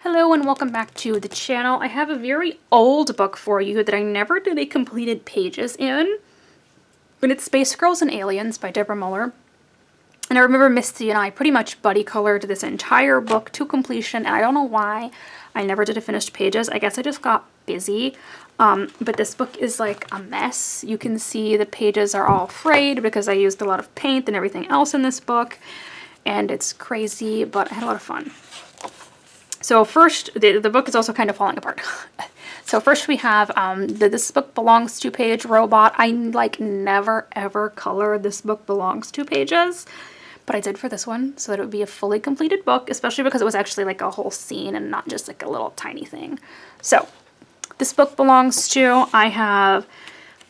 Hello and welcome back to the channel. I have a very old book for you that I never did a completed pages in, but it's Space Girls and Aliens by Deborah Muller. And I remember Misty and I pretty much buddy colored this entire book to completion, and I don't know why I never did a finished pages. I guess I just got busy. But this book is like a mess. You can see the pages are all frayed because I used a lot of paint and everything else in this book, and it's crazy, but I had a lot of fun. So first, the book is also kind of falling apart. So first we have This Book Belongs to page robot. I like never ever color This Book Belongs to pages, but I did for this one so that it would be a fully completed book, especially because it was actually like a whole scene and not just like a little tiny thing. So This Book Belongs to, I have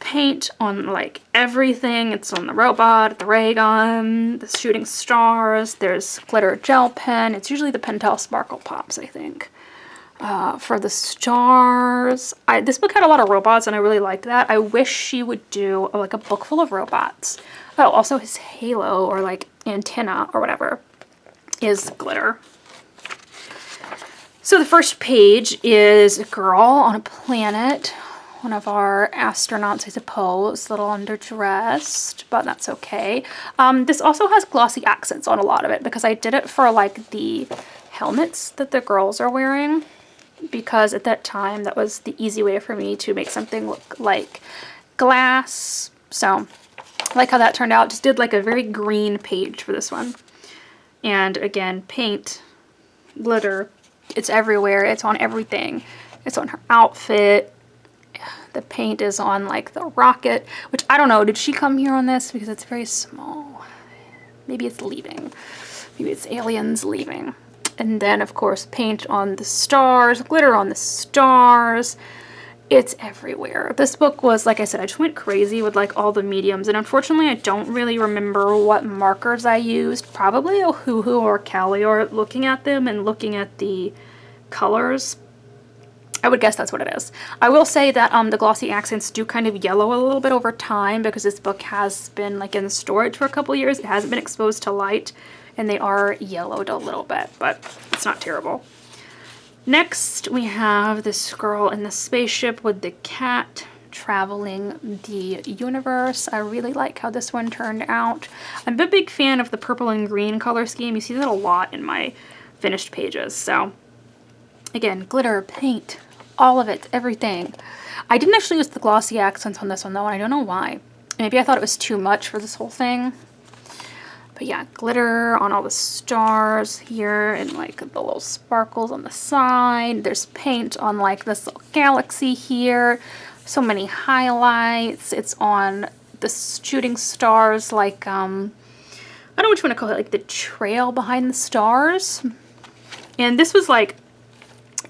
paint on like everything. It's on the robot, the ray gun, the shooting stars, there's glitter gel pen. It's usually the Pentel Sparkle Pops, I think. For the stars, this book had a lot of robots and I really liked that. I wish she would do like a book full of robots. Oh, also his halo or like antenna or whatever is glitter. So the first page is a girl on a planet. One of our astronauts, I suppose, a little underdressed, but that's okay. This also has glossy accents on a lot of it because I did it for like the helmets that the girls are wearing, because at that time that was the easy way for me to make something look like glass. So I like how that turned out. Just did like a very green page for this one. And again, paint, glitter, it's everywhere. It's on everything. It's on her outfit. The paint is on like the rocket, which I don't know. Did she come here on this? Because it's very small. Maybe it's leaving. Maybe it's aliens leaving. And then of course paint on the stars, glitter on the stars. It's everywhere. This book was, like I said, I just went crazy with like all the mediums, and unfortunately I don't really remember what markers I used. Probably Ohuhu or Calior, looking at them and looking at the colors. I would guess that's what it is. I will say that the glossy accents do kind of yellow a little bit over time because this book has been like in storage for a couple years. It hasn't been exposed to light and they are yellowed a little bit, but it's not terrible. Next, we have this girl in the spaceship with the cat traveling the universe. I really like how this one turned out. I'm a big fan of the purple and green color scheme. You see that a lot in my finished pages. So again, glitter, paint, all of it, everything. I didn't actually use the glossy accents on this one though, and I don't know why. Maybe I thought it was too much for this whole thing. But yeah, glitter on all the stars here and like the little sparkles on the side. There's paint on like this little galaxy here. So many highlights. It's on the shooting stars, like, I don't know which one to call it, like the trail behind the stars. And this was like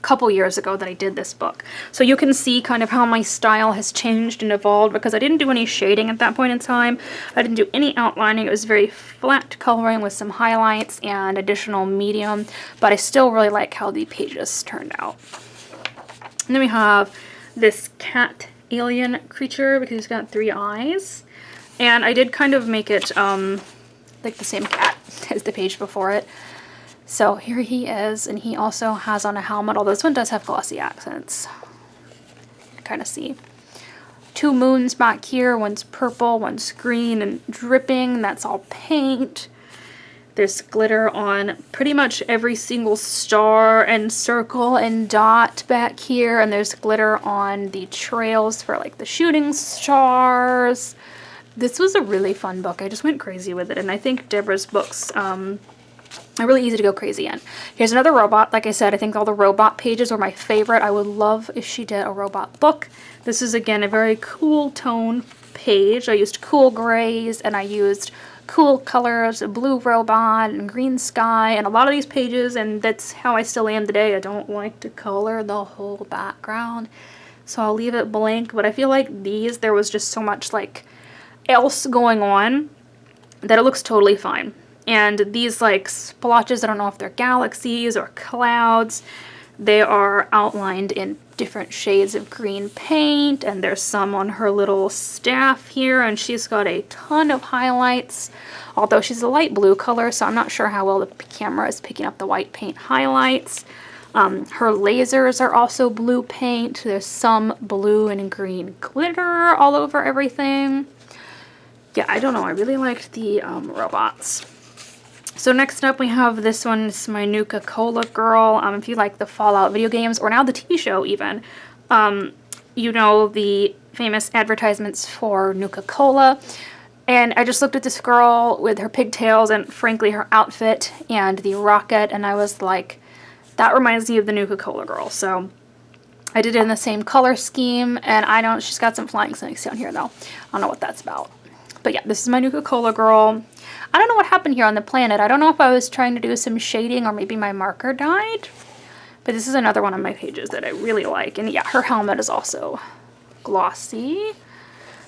couple years ago that I did this book. So you can see kind of how my style has changed and evolved because I didn't do any shading at that point in time. I didn't do any outlining. It was very flat coloring with some highlights and additional medium, but I still really like how the pages turned out. And then we have this cat alien creature because he's got 3 eyes. And I did kind of make it like the same cat as the page before it. So here he is, and he also has on a helmet, although this one does have glossy accents. You can kind of see. 2 moons back here, one's purple, one's green and dripping, that's all paint. There's glitter on pretty much every single star and circle and dot back here, and there's glitter on the trails for like the shooting stars. This was a really fun book. I just went crazy with it, and I think Deborah's books are really easy to go crazy in. Here's another robot. Like I said, I think all the robot pages were my favorite. I would love if she did a robot book. This is, again, a very cool tone page. I used cool grays and I used cool colors, a blue robot and green sky, and a lot of these pages, and that's how I still am today. I don't like to color the whole background, so I'll leave it blank. But I feel like these, there was just so much like else going on that it looks totally fine. And these like splotches, I don't know if they're galaxies or clouds, they are outlined in different shades of green paint, and there's some on her little staff here, and she's got a ton of highlights, although she's a light blue color, so I'm not sure how well the camera is picking up the white paint highlights. Her lasers are also blue paint. There's some blue and green glitter all over everything. Yeah, I don't know. I really liked the robots. So next up we have this one. It's my Nuka-Cola girl. If you like the Fallout video games, or now the TV show even, you know the famous advertisements for Nuka-Cola. And I just looked at this girl with her pigtails and frankly her outfit and the rocket, and I was like, that reminds me of the Nuka-Cola girl. So I did it in the same color scheme, and I know she's got some flying snakes down here though. I don't know what that's about. But yeah, this is my Nuka-Cola girl. I don't know what happened here on the planet. I don't know if I was trying to do some shading or maybe my marker died. But this is another one of my pages that I really like. And yeah, her helmet is also glossy.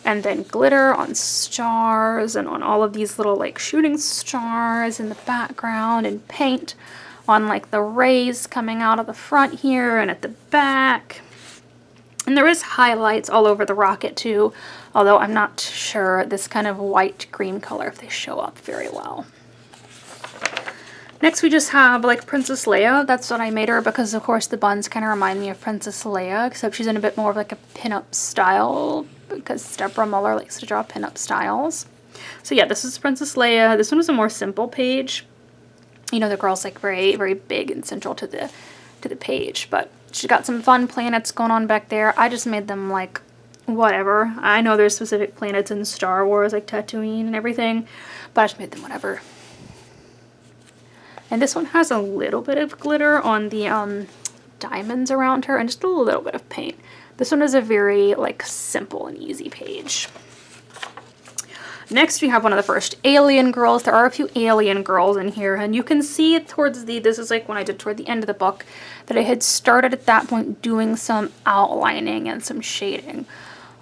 And then glitter on stars and on all of these little like shooting stars in the background, and paint on like the rays coming out of the front here and at the back. And there is highlights all over the rocket too, although I'm not sure this kind of white green color if they show up very well. Next we just have like Princess Leia. That's what I made her because of course the buns kind of remind me of Princess Leia, except she's in a bit more of like a pinup style because Deborah Muller likes to draw pinup styles. So yeah, this is Princess Leia. This one is a more simple page. You know, the girl's like very, very big and central to the page, but she's got some fun planets going on back there. I just made them like whatever. I know there's specific planets in Star Wars like Tatooine and everything, but I just made them whatever. And this one has a little bit of glitter on the diamonds around her and just a little bit of paint. This one is a very like simple and easy page. Next we have one of the first alien girls. There are a few alien girls in here, and you can see towards this is like when I did toward the end of the book, that I had started at that point doing some outlining and some shading.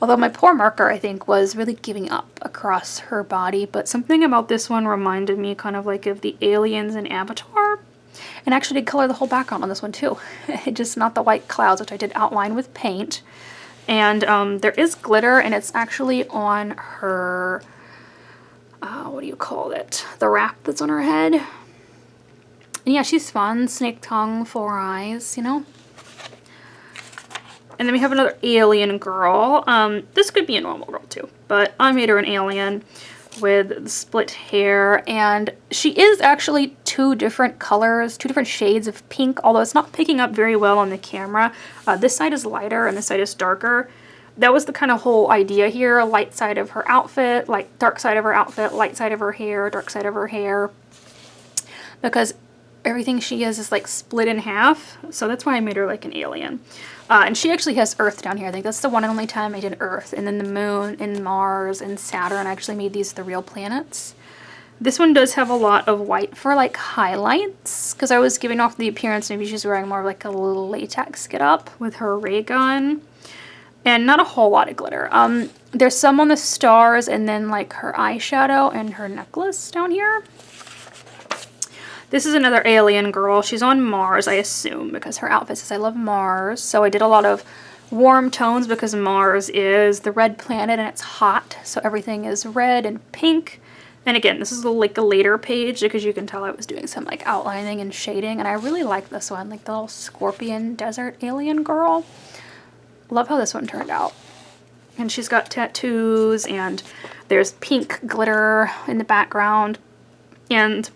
Although my poor marker, I think, was really giving up across her body, but something about this one reminded me kind of like of the aliens in Avatar. And actually did color the whole background on this one too. Just not the white clouds, which I did outline with paint. And there is glitter, and it's actually on her, what do you call it? The wrap that's on her head. And yeah, she's fun. Snake tongue, 4 eyes, you know? And then we have another alien girl. This could be a normal girl too, but I made her an alien with split hair, and she is actually 2 different colors, 2 different shades of pink, although it's not picking up very well on the camera. This side is lighter and this side is darker. That was the kind of whole idea here. Light side of her outfit, like dark side of her outfit, light side of her hair, dark side of her hair. Because everything she is like split in half. So that's why I made her like an alien. And she actually has Earth down here. I think that's the one and only time I did Earth. And then the Moon and Mars and Saturn. I actually made these the real planets. This one does have a lot of white for like highlights, because I was giving off the appearance maybe she's wearing more of like a little latex get up with her ray gun. And not a whole lot of glitter. There's some on the stars and then like her eyeshadow and her necklace down here. This is another alien girl. She's on Mars, I assume, because her outfit says I love Mars. So I did a lot of warm tones because Mars is the red planet and it's hot. So everything is red and pink. And again, this is like a later page because you can tell I was doing some like outlining and shading. And I really like this one, like the little scorpion desert alien girl. Love how this one turned out. And she's got tattoos, and there's pink glitter in the background and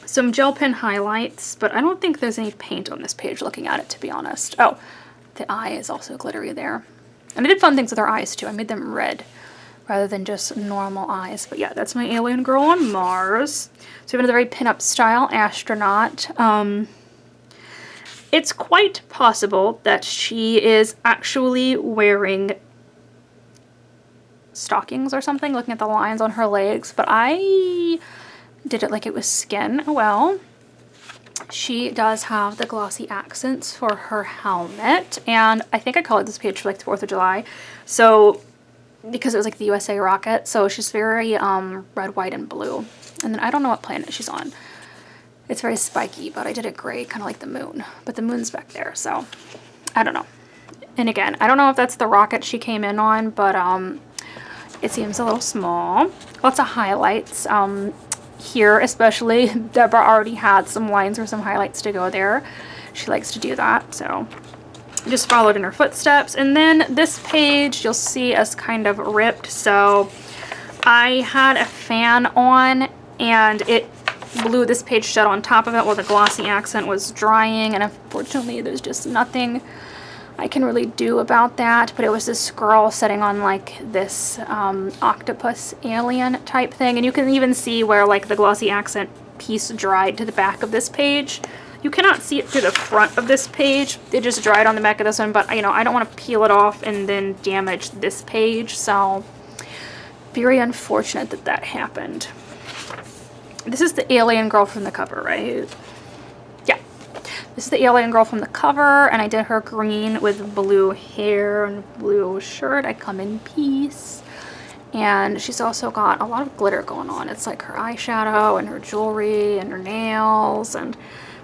some gel pen highlights, but I don't think there's any paint on this page looking at it, to be honest. Oh, the eye is also glittery there. And I did fun things with her eyes too. I made them red rather than just normal eyes. But yeah, that's my alien girl on Mars. So we have another very pinup style astronaut. It's quite possible that she is actually wearing stockings or something, looking at the lines on her legs, but I did it like it was skin. Well, she does have the glossy accents for her helmet, and I think I colored this page for like the 4th of July, so because it was like the USA rocket, so she's very red, white, and blue. And then I don't know what planet she's on. It's very spiky, but I did it gray, kind of like the moon. But the moon's back there, so I don't know. And again, I don't know if that's the rocket she came in on, but it seems a little small. Lots of highlights. here especially, Deborah already had some lines or some highlights to go there. She likes to do that, so just followed in her footsteps. And then this page you'll see as kind of ripped, so I had a fan on and it blew this page shut on top of it while the glossy accent was drying, and unfortunately there's just nothing I can really do about that. But it was this girl sitting on like this octopus alien type thing, and you can even see where like the glossy accent piece dried to the back of this page. You cannot see it through the front of this page. It just dried on the back of this one, but you know, I don't want to peel it off and then damage this page, so very unfortunate that that happened. This is the alien girl from the cover, right? Yeah. This is the alien girl from the cover, and I did her green with blue hair and blue shirt. I come in peace. And she's also got a lot of glitter going on. It's like her eyeshadow and her jewelry and her nails, and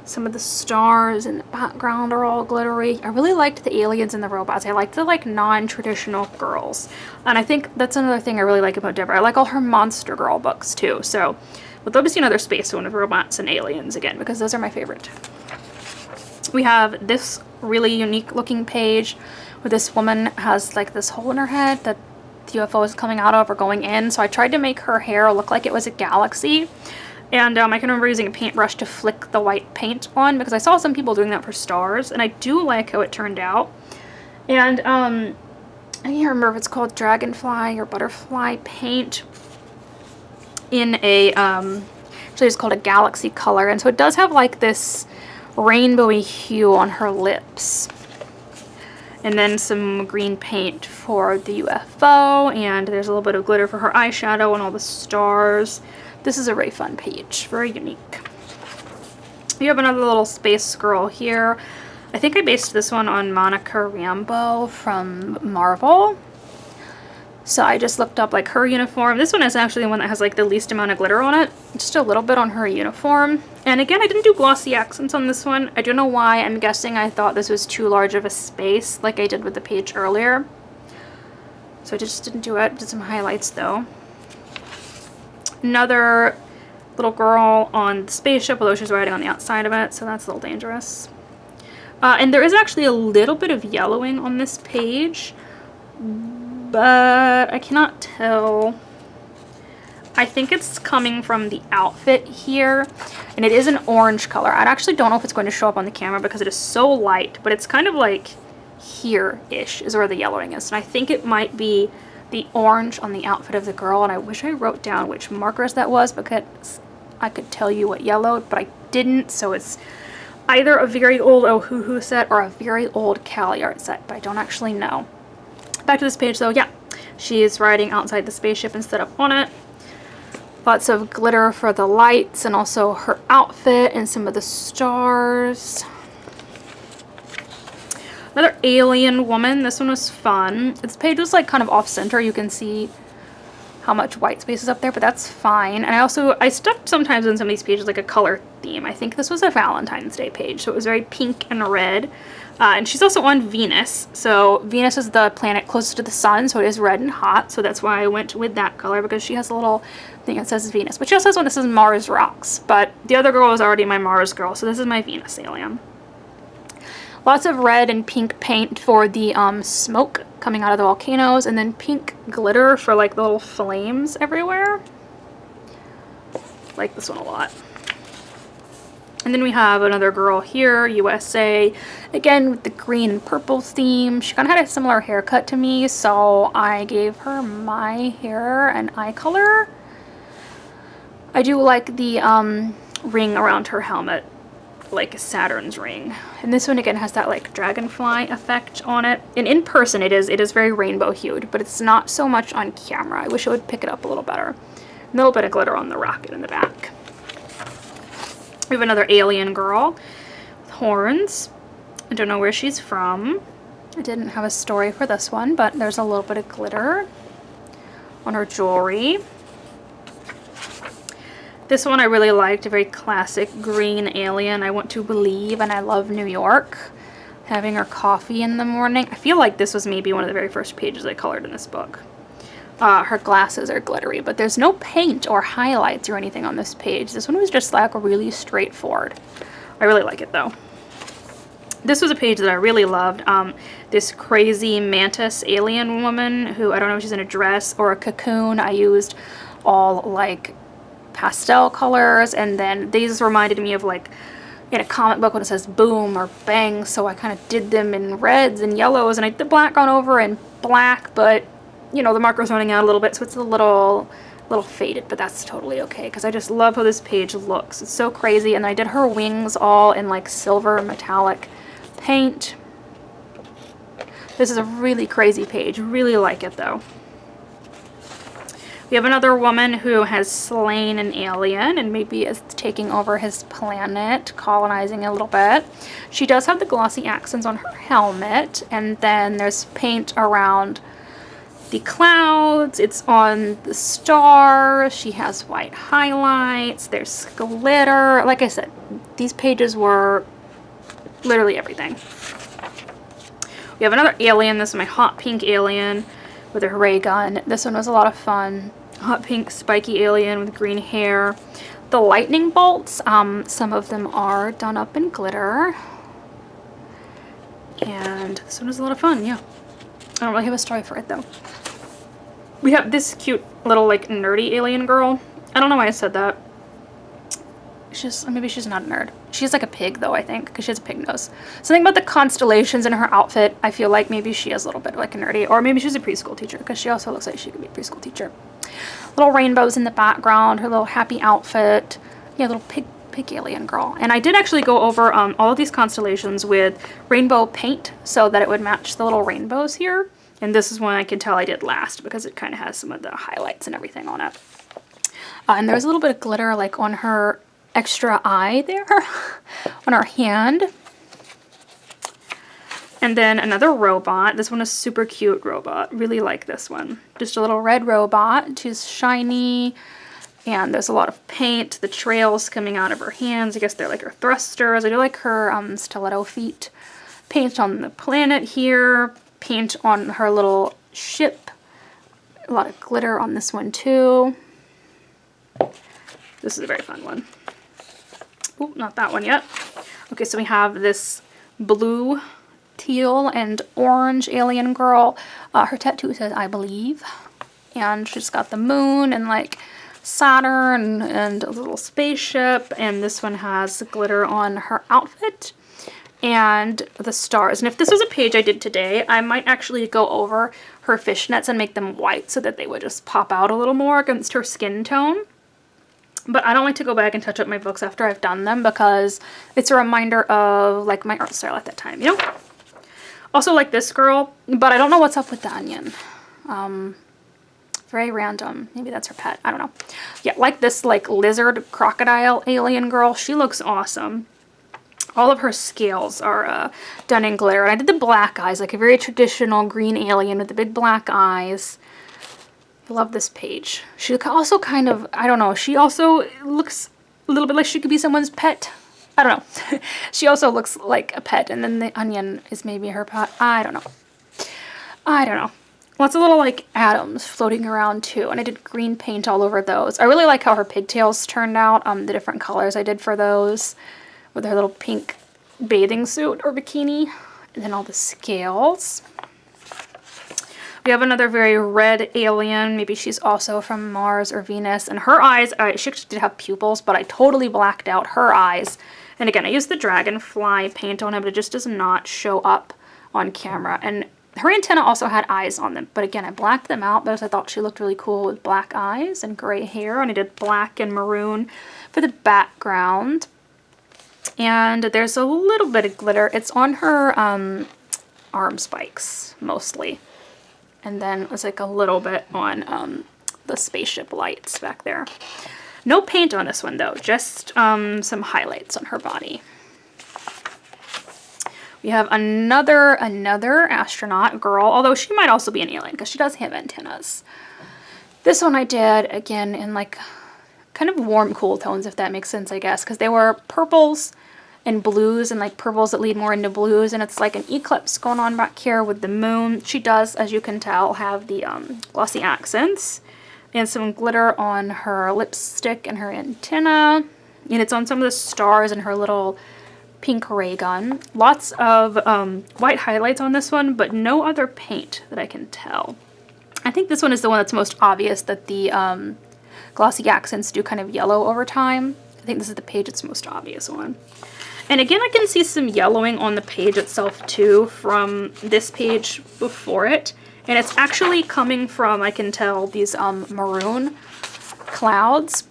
some of the stars in the background are all glittery. I really liked the aliens and the robots. I liked the like non-traditional girls. And I think that's another thing I really like about Deborah. I like all her Monster Girl books too. So we'd love to see another space one with robots and aliens again, because those are my favorite. We have this really unique looking page where this woman has like this hole in her head that the UFO is coming out of or going in. So I tried to make her hair look like it was a galaxy. And I can remember using a paintbrush to flick the white paint on, because I saw some people doing that for stars, and I do like how it turned out. And I can't remember if it's called dragonfly or butterfly paint in a, actually it's called a galaxy color. And so it does have like this rainbowy hue on her lips. And then some green paint for the UFO, and there's a little bit of glitter for her eyeshadow and all the stars. This is a very fun page, very unique. We have another little space girl here. I think I based this one on Monica Rambeau from Marvel. So I just looked up like her uniform. This one is actually the one that has like the least amount of glitter on it. Just a little bit on her uniform. And again, I didn't do glossy accents on this one. I don't know why. I'm guessing I thought this was too large of a space like I did with the page earlier. So I just didn't do it. Did some highlights though. Another little girl on the spaceship, although she's riding on the outside of it, so that's a little dangerous. And there is actually a little bit of yellowing on this page, but I cannot tell. I think it's coming from the outfit here, and it is an orange color. I actually don't know if it's going to show up on the camera because it is so light, but it's kind of like here-ish is where the yellowing is, and I think it might be the orange on the outfit of the girl, and I wish I wrote down which markers that was because I could tell you what yellowed, but I didn't, so it's either a very old Ohuhu set or a very old Cali Art set, but I don't actually know. Back to this page though, yeah, she is riding outside the spaceship instead of on it. Lots of glitter for the lights and also her outfit and some of the stars. Another alien woman. This one was fun. This page was like kind of off center. You can see how much white space is up there, but that's fine. And I stuck sometimes in some of these pages like a color theme. I think this was a Valentine's Day page, so it was very pink and red. And she's also on Venus. So Venus is the planet closest to the sun, so it is red and hot. So that's why I went with that color, because she has a little thing that says Venus. But she also has one that says Mars Rocks. But the other girl was already my Mars girl, so this is my Venus alien. Lots of red and pink paint for the smoke coming out of the volcanoes, and then pink glitter for like the little flames everywhere. Like this one a lot. And then we have another girl here, USA, again with the green and purple theme. She kind of had a similar haircut to me, so I gave her my hair and eye color. I do like the ring around her helmet, like Saturn's ring. And this one again has that like dragonfly effect on it. And in person it is very rainbow hued, but it's not so much on camera. I wish it would pick it up a little better. A little bit of glitter on the rocket in the back. We have another alien girl with horns. I don't know where she's from. I didn't have a story for this one, but there's a little bit of glitter on her jewelry. This one I really liked, a very classic green alien. I want to believe, and I love New York. Having her coffee in the morning. I feel like this was maybe one of the very first pages I colored in this book. Her glasses are glittery, but there's no paint or highlights or anything on this page. This one was just like really straightforward. I really like it though. This was a page that I really loved. This crazy mantis alien woman who, I don't know if she's in a dress or a cocoon. I used all like pastel colors, and then these reminded me of like in a comic book when it says boom or bang, so I kind of did them in reds and yellows, and I did the black on over in black, but you know, the marker's running out a little bit, so it's a little faded, but that's totally okay because I just love how this page looks. It's so crazy. And I did her wings all in like silver metallic paint. This is a really crazy page. Really like it though. We have another woman who has slain an alien and maybe is taking over his planet, colonizing a little bit. She does have the glossy accents on her helmet, and then there's paint around the clouds. It's on the star. She has white highlights. There's glitter. Like I said, these pages were literally everything. We have another alien. This is my hot pink alien with a ray gun. This one was a lot of fun. Hot pink spiky alien with green hair. The lightning bolts, some of them are done up in glitter. And this one was a lot of fun, yeah. I don't really have a story for it though. We have this cute little like nerdy alien girl. I don't know why I said that. Maybe she's not a nerd. She's like a pig though, I think, because she has a pig nose. Something about the constellations in her outfit, I feel like maybe she is a little bit like a nerdy, or maybe she's a preschool teacher because she also looks like she could be a preschool teacher. Little rainbows in the background, her little happy outfit. Yeah, little pig alien girl. And I did actually go over all of these constellations with rainbow paint so that it would match the little rainbows here. And this is one I can tell I did last because it kind of has some of the highlights and everything on it. And there's a little bit of glitter like on her extra eye there, on her hand. And then another robot. This one is super cute robot. Really like this one. Just a little red robot. She's shiny. And there's a lot of paint. The trails coming out of her hands. I guess they're like her thrusters. I do like her stiletto feet. Paint on the planet here. Paint on her little ship. A lot of glitter on this one too. This is a very fun one. Oh, not that one yet. Okay, so we have this blue, teal, and orange alien girl. Her tattoo says, I believe. And she's got the moon and like Saturn and a little spaceship. And this one has glitter on her outfit and the stars. And if this was a page I did today, I might actually go over her fishnets and make them white so that they would just pop out a little more against her skin tone. But I don't like to go back and touch up my books after I've done them because it's a reminder of like my art style at that time, you know? Also like this girl, but I don't know what's up with the onion. Very random. Maybe that's her pet. I don't know. Yeah, like this like lizard crocodile alien girl. She looks awesome. All of her scales are done in glitter. And I did the black eyes, like a very traditional green alien with the big black eyes. I love this page. She also kind of, I don't know, she also looks a little bit like she could be someone's pet. I don't know. She also looks like a pet, and then the onion is maybe her pet. I don't know. I don't know. Lots of little like atoms floating around too, and I did green paint all over those. I really like how her pigtails turned out, the different colors I did for those, with her little pink bathing suit or bikini, and then all the scales. We have another very red alien. Maybe she's also from Mars or Venus. And her eyes, she actually did have pupils, but I totally blacked out her eyes. And again, I used the dragonfly paint on it, but it just does not show up on camera. And her antenna also had eyes on them. But again, I blacked them out because I thought she looked really cool with black eyes and gray hair. And I did black and maroon for the background. And there's a little bit of glitter. It's on her arm spikes, mostly. And then it's like a little bit on the spaceship lights back there. No paint on this one though, just some highlights on her body. We have another astronaut girl, although she might also be an alien because she does have antennas. This one I did again in like kind of warm, cool tones, if that makes sense, I guess, because they were purples and blues and like purples that lead more into blues, and it's like an eclipse going on back here with the moon. She does, as you can tell, have the glossy accents and some glitter on her lipstick and her antenna, and it's on some of the stars and her little pink ray gun. Lots of white highlights on this one, but no other paint that I can tell. I think this one is the one that's most obvious that the glossy accents do kind of yellow over time. I think this is the page it's most obvious one. And again, I can see some yellowing on the page itself too from this page before it. And it's actually coming from, I can tell, these maroon clouds.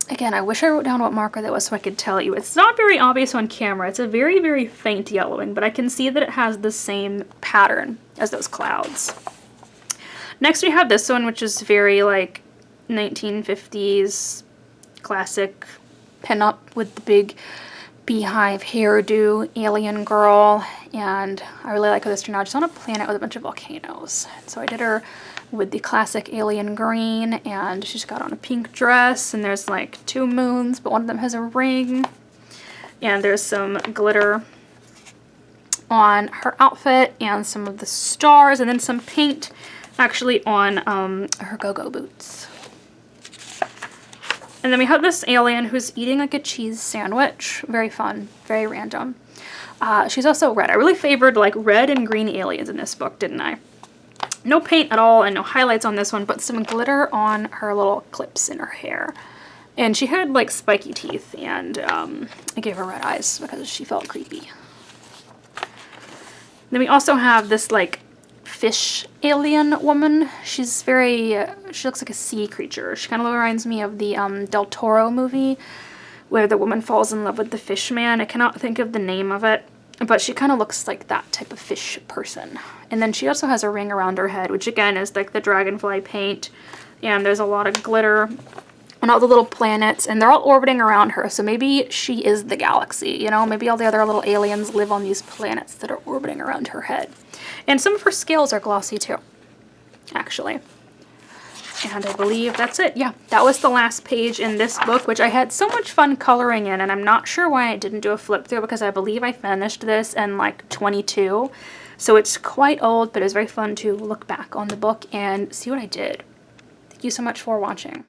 Again, I wish I wrote down what marker that was so I could tell you. It's not very obvious on camera. It's a very, very faint yellowing, but I can see that it has the same pattern as those clouds. Next we have this one, which is very like 1950s classic pinup with the big beehive hairdo alien girl, and I really like how this turned out. She's on a planet with a bunch of volcanoes. So I did her with the classic alien green, and she's got on a pink dress, and there's like 2 moons, but one of them has a ring, and there's some glitter on her outfit and some of the stars, and then some paint actually on her go-go boots. And then we have this alien who's eating like a cheese sandwich. Very fun, very random. She's also red. I really favored like red and green aliens in this book, didn't I? No paint at all and no highlights on this one, but some glitter on her little clips in her hair. And she had like spiky teeth, and I gave her red eyes because she felt creepy. Then we also have this like fish alien woman. She's very, she looks like a sea creature. She kind of reminds me of the Del Toro movie where the woman falls in love with the fish man. I cannot think of the name of it, but she kind of looks like that type of fish person. And then she also has a ring around her head, which again is like the dragonfly paint. And there's a lot of glitter on all the little planets, and they're all orbiting around her. So maybe she is the galaxy, you know? Maybe all the other little aliens live on these planets that are orbiting around her head. And some of her scales are glossy too, actually. And I believe that's it. Yeah, that was the last page in this book, which I had so much fun coloring in, and I'm not sure why I didn't do a flip through because I believe I finished this in like 22. So it's quite old, but it was very fun to look back on the book and see what I did. Thank you so much for watching.